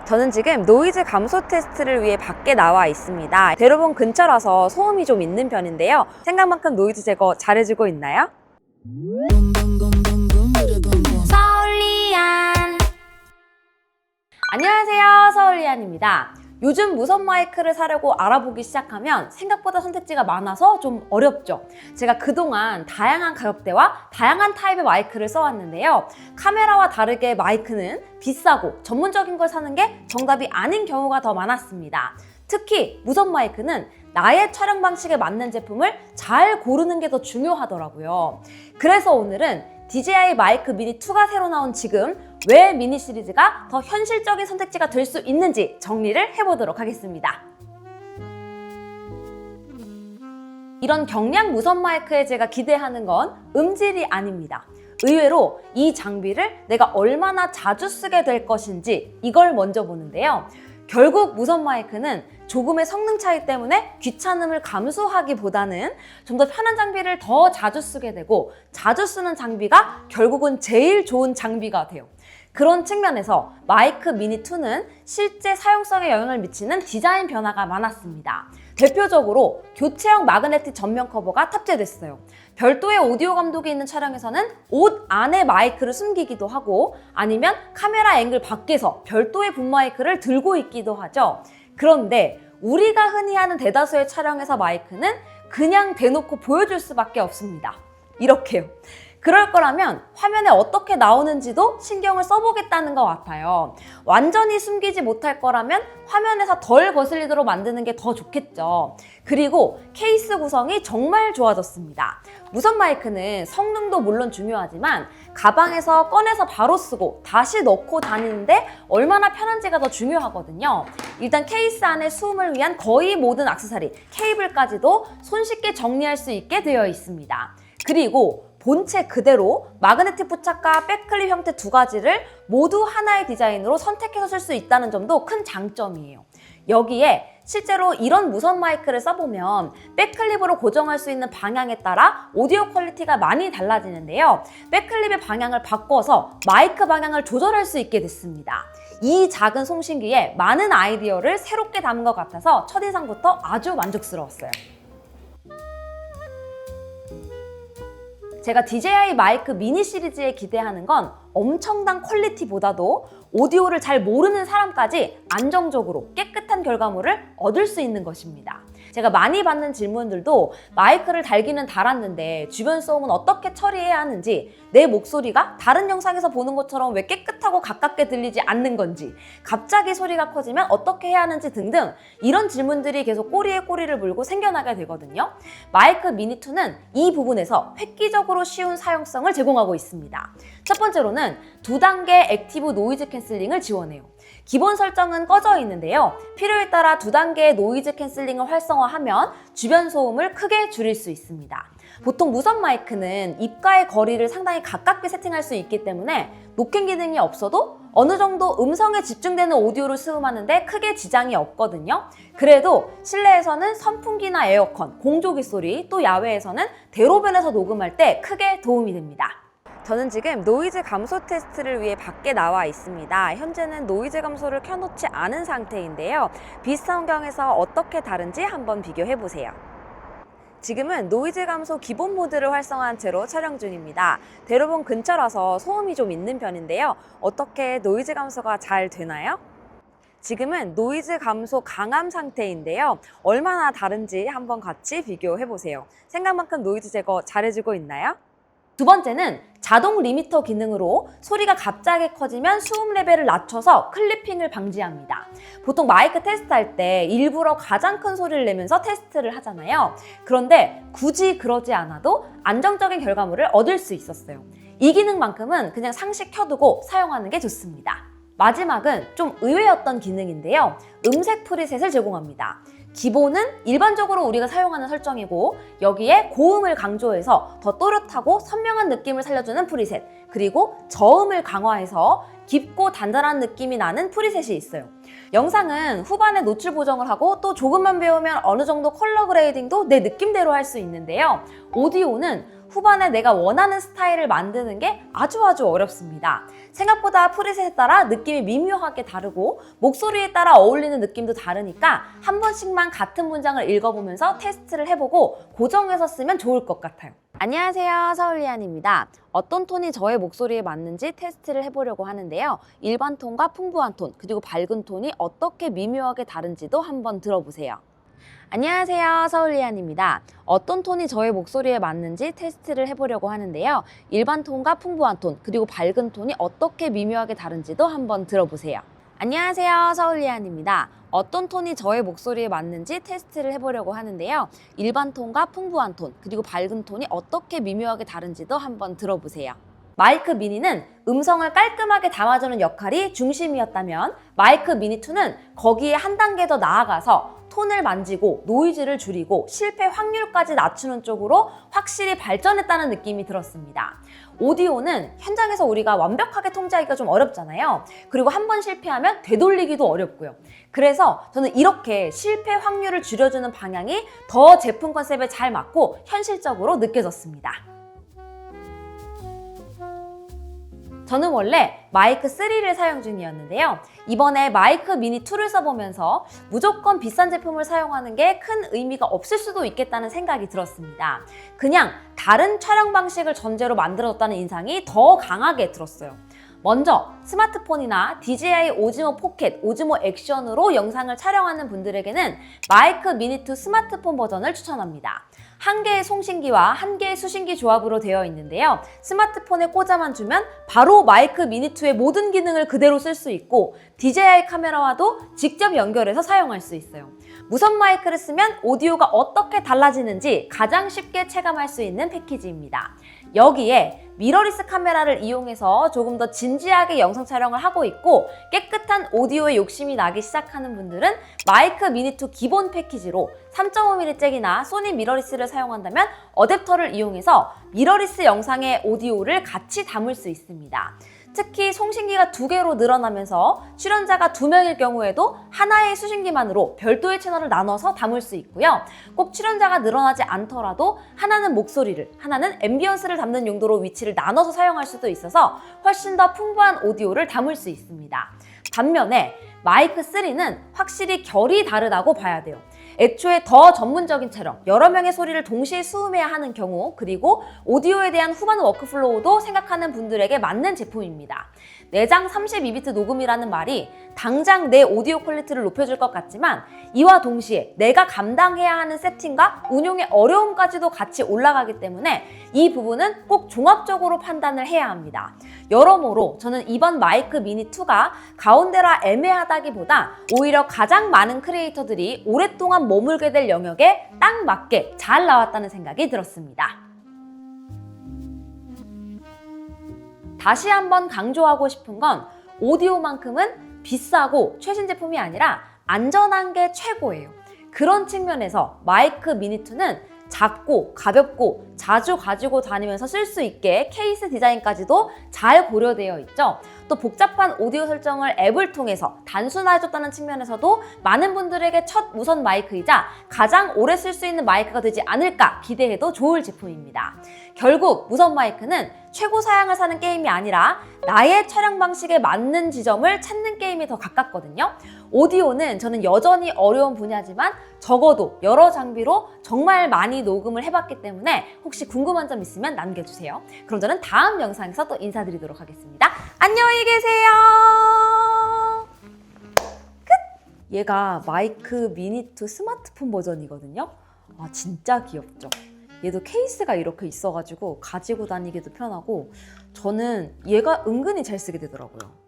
저는 지금 노이즈 감소 테스트를 위해 밖에 나와 있습니다. 대로변 근처라서 소음이 좀 있는 편인데요. 생각만큼 노이즈 제거 잘해주고 있나요? 서울리안. 안녕하세요, 서울리안입니다. 요즘 무선 마이크를 사려고 알아보기 시작하면 생각보다 선택지가 많아서 좀 어렵죠. 제가 그동안 다양한 가격대와 다양한 타입의 마이크를 써왔는데요. 카메라와 다르게 마이크는 비싸고 전문적인 걸 사는 게 정답이 아닌 경우가 더 많았습니다. 특히 무선 마이크는 나의 촬영 방식에 맞는 제품을 잘 고르는 게 더 중요하더라고요. 그래서 오늘은 DJI 마이크 미니 2가 새로 나온 지금 왜 미니 시리즈가 더 현실적인 선택지가 될 수 있는지 정리를 해보도록 하겠습니다. 이런 경량 무선 마이크에 제가 기대하는 건 음질이 아닙니다. 의외로 이 장비를 내가 얼마나 자주 쓰게 될 것인지 이걸 먼저 보는데요. 결국 무선 마이크는 조금의 성능 차이 때문에 귀찮음을 감수하기보다는 좀 더 편한 장비를 더 자주 쓰게 되고 자주 쓰는 장비가 결국은 제일 좋은 장비가 돼요. 그런 측면에서 마이크 미니 2는 실제 사용성에 영향을 미치는 디자인 변화가 많았습니다. 대표적으로 교체형 마그네틱 전면 커버가 탑재됐어요. 별도의 오디오 감독이 있는 촬영에서는 옷 안에 마이크를 숨기기도 하고 아니면 카메라 앵글 밖에서 별도의 붐 마이크를 들고 있기도 하죠. 그런데 우리가 흔히 하는 대다수의 촬영에서 마이크는 그냥 대놓고 보여줄 수밖에 없습니다. 이렇게요. 그럴 거라면 화면에 어떻게 나오는지도 신경을 써보겠다는 것 같아요. 완전히 숨기지 못할 거라면 화면에서 덜 거슬리도록 만드는 게 더 좋겠죠. 그리고 케이스 구성이 정말 좋아졌습니다. 무선 마이크는 성능도 물론 중요하지만 가방에서 꺼내서 바로 쓰고 다시 넣고 다니는데 얼마나 편한지가 더 중요하거든요. 일단 케이스 안에 수음을 위한 거의 모든 액세서리, 케이블까지도 손쉽게 정리할 수 있게 되어 있습니다. 그리고 본체 그대로 마그네틱 부착과 백클립 형태 두 가지를 모두 하나의 디자인으로 선택해서 쓸 수 있다는 점도 큰 장점이에요. 여기에 실제로 이런 무선 마이크를 써보면 백클립으로 고정할 수 있는 방향에 따라 오디오 퀄리티가 많이 달라지는데요. 백클립의 방향을 바꿔서 마이크 방향을 조절할 수 있게 됐습니다. 이 작은 송신기에 많은 아이디어를 새롭게 담은 것 같아서 첫인상부터 아주 만족스러웠어요. 제가 DJI 마이크 미니 시리즈에 기대하는 건 엄청난 퀄리티보다도 오디오를 잘 모르는 사람까지 안정적으로 깨끗한 결과물을 얻을 수 있는 것입니다. 제가 많이 받는 질문들도 마이크를 달기는 달았는데 주변 소음은 어떻게 처리해야 하는지, 내 목소리가 다른 영상에서 보는 것처럼 왜 깨끗하고 가깝게 들리지 않는 건지, 갑자기 소리가 커지면 어떻게 해야 하는지 등등 이런 질문들이 계속 꼬리에 꼬리를 물고 생겨나게 되거든요. 마이크 미니 2는 이 부분에서 획기적으로 쉬운 사용성을 제공하고 있습니다. 첫 번째로는 2단계 액티브 노이즈 캔슬링을 지원해요. 기본 설정은 꺼져 있는데요. 필요에 따라 2단계의 노이즈 캔슬링을 활성화하면 주변 소음을 크게 줄일 수 있습니다. 보통 무선 마이크는 입가의 거리를 상당히 가깝게 세팅할 수 있기 때문에 노캔 기능이 없어도 어느 정도 음성에 집중되는 오디오를 수음하는데 크게 지장이 없거든요. 그래도 실내에서는 선풍기나 에어컨, 공조기 소리, 또 야외에서는 대로변에서 녹음할 때 크게 도움이 됩니다. 저는 지금 노이즈 감소 테스트를 위해 밖에 나와 있습니다. 현재는 노이즈 감소를 켜놓지 않은 상태인데요. 비슷한 환경에서 어떻게 다른지 한번 비교해보세요. 지금은 노이즈 감소 기본 모드를 활성화한 채로 촬영 중입니다. 대로변 근처라서 소음이 좀 있는 편인데요. 어떻게 노이즈 감소가 잘 되나요? 지금은 노이즈 감소 강함 상태인데요. 얼마나 다른지 한번 같이 비교해보세요. 생각만큼 노이즈 제거 잘해주고 있나요? 두 번째는 자동 리미터 기능으로 소리가 갑자기 커지면 수음 레벨을 낮춰서 클리핑을 방지합니다. 보통 마이크 테스트할 때 일부러 가장 큰 소리를 내면서 테스트를 하잖아요. 그런데 굳이 그러지 않아도 안정적인 결과물을 얻을 수 있었어요. 이 기능만큼은 그냥 상시 켜두고 사용하는 게 좋습니다. 마지막은 좀 의외였던 기능인데요. 음색 프리셋을 제공합니다. 기본은 일반적으로 우리가 사용하는 설정이고 여기에 고음을 강조해서 더 또렷하고 선명한 느낌을 살려주는 프리셋, 그리고 저음을 강화해서 깊고 단단한 느낌이 나는 프리셋이 있어요. 영상은 후반에 노출 보정을 하고 또 조금만 배우면 어느 정도 컬러 그레이딩도 내 느낌대로 할 수 있는데요. 오디오는 후반에 내가 원하는 스타일을 만드는 게 아주 어렵습니다. 생각보다 프리셋에 따라 느낌이 미묘하게 다르고 목소리에 따라 어울리는 느낌도 다르니까 한 번씩만 같은 문장을 읽어보면서 테스트를 해보고 고정해서 쓰면 좋을 것 같아요. 안녕하세요, 서울리안입니다. 어떤 톤이 저의 목소리에 맞는지 테스트를 해보려고 하는데요. 일반 톤과 풍부한 톤, 그리고 밝은 톤이 어떻게 미묘하게 다른지도 한번 들어보세요. 안녕하세요, 서울리안입니다. 어떤 톤이 저의 목소리에 맞는지 테스트를 해보려고 하는데요. 일반 톤과 풍부한 톤, 그리고 밝은 톤이 어떻게 미묘하게 다른지도 한번 들어보세요. 안녕하세요, 서울리안입니다. 어떤 톤이 저의 목소리에 맞는지 테스트를 해보려고 하는데요. 일반 톤과 풍부한 톤, 그리고 밝은 톤이 어떻게 미묘하게 다른지도 한번 들어보세요. 마이크 미니는 음성을 깔끔하게 담아주는 역할이 중심이었다면 마이크 미니2는 거기에 한 단계 더 나아가서 톤을 만지고 노이즈를 줄이고 실패 확률까지 낮추는 쪽으로 확실히 발전했다는 느낌이 들었습니다. 오디오는 현장에서 우리가 완벽하게 통제하기가 좀 어렵잖아요. 그리고 한 번 실패하면 되돌리기도 어렵고요. 그래서 저는 이렇게 실패 확률을 줄여주는 방향이 더 제품 컨셉에 잘 맞고 현실적으로 느껴졌습니다. 저는 원래 마이크 3를 사용 중이었는데요. 이번에 마이크 미니 2를 써보면서 무조건 비싼 제품을 사용하는 게 큰 의미가 없을 수도 있겠다는 생각이 들었습니다. 그냥 다른 촬영 방식을 전제로 만들어졌다는 인상이 더 강하게 들었어요. 먼저 스마트폰이나 DJI 오즈모 포켓, 오즈모 액션으로 영상을 촬영하는 분들에게는 마이크 미니 2 스마트폰 버전을 추천합니다. 한 개의 송신기와 한 개의 수신기 조합으로 되어 있는데요. 스마트폰에 꽂아만 주면 바로 마이크 미니2의 모든 기능을 그대로 쓸 수 있고 DJI 카메라와도 직접 연결해서 사용할 수 있어요. 무선 마이크를 쓰면 오디오가 어떻게 달라지는지 가장 쉽게 체감할 수 있는 패키지입니다. 여기에 미러리스 카메라를 이용해서 조금 더 진지하게 영상 촬영을 하고 있고 깨끗한 오디오에 욕심이 나기 시작하는 분들은 마이크 미니2 기본 패키지로 3.5mm 잭이나 소니 미러리스를 사용한다면 어댑터를 이용해서 미러리스 영상의 오디오를 같이 담을 수 있습니다. 특히 송신기가 2개로 늘어나면서 출연자가 2명일 경우에도 하나의 수신기만으로 별도의 채널을 나눠서 담을 수 있고요. 꼭 출연자가 늘어나지 않더라도 하나는 목소리를, 하나는 앰비언스를 담는 용도로 위치를 나눠서 사용할 수도 있어서 훨씬 더 풍부한 오디오를 담을 수 있습니다. 반면에 마이크 3는 확실히 결이 다르다고 봐야 돼요. 애초에 더 전문적인 촬영, 여러 명의 소리를 동시에 수음해야 하는 경우, 그리고 오디오에 대한 후반 워크플로우도 생각하는 분들에게 맞는 제품입니다. 내장 32비트 녹음이라는 말이 당장 내 오디오 퀄리티를 높여줄 것 같지만 이와 동시에 내가 감당해야 하는 세팅과 운용의 어려움까지도 같이 올라가기 때문에 이 부분은 꼭 종합적으로 판단을 해야 합니다. 여러모로 저는 이번 마이크 미니 2가 가운데라 애매하다기보다 오히려 가장 많은 크리에이터들이 오랫동안 머물게 될 영역에 딱 맞게 잘 나왔다는 생각이 들었습니다. 다시 한번 강조하고 싶은 건 오디오만큼은 비싸고 최신 제품이 아니라 안전한 게 최고예요. 그런 측면에서 마이크 미니2는 작고 가볍고 자주 가지고 다니면서 쓸 수 있게 케이스 디자인까지도 잘 고려되어 있죠. 또 복잡한 오디오 설정을 앱을 통해서 단순화해줬다는 측면에서도 많은 분들에게 첫 무선 마이크이자 가장 오래 쓸 수 있는 마이크가 되지 않을까 기대해도 좋을 제품입니다. 결국 무선 마이크는 최고 사양을 사는 게임이 아니라 나의 촬영 방식에 맞는 지점을 찾는 게임이 더 가깝거든요. 오디오는 저는 여전히 어려운 분야지만 적어도 여러 장비로 정말 많이 녹음을 해봤기 때문에 혹시 궁금한 점 있으면 남겨주세요. 그럼 저는 다음 영상에서 또 인사드리도록 하겠습니다. 안녕히 계세요. 끝! 얘가 마이크 미니2 스마트폰 버전이거든요. 아, 진짜 귀엽죠? 얘도 케이스가 이렇게 있어가지고 가지고 다니기도 편하고 저는 얘가 은근히 잘 쓰게 되더라고요.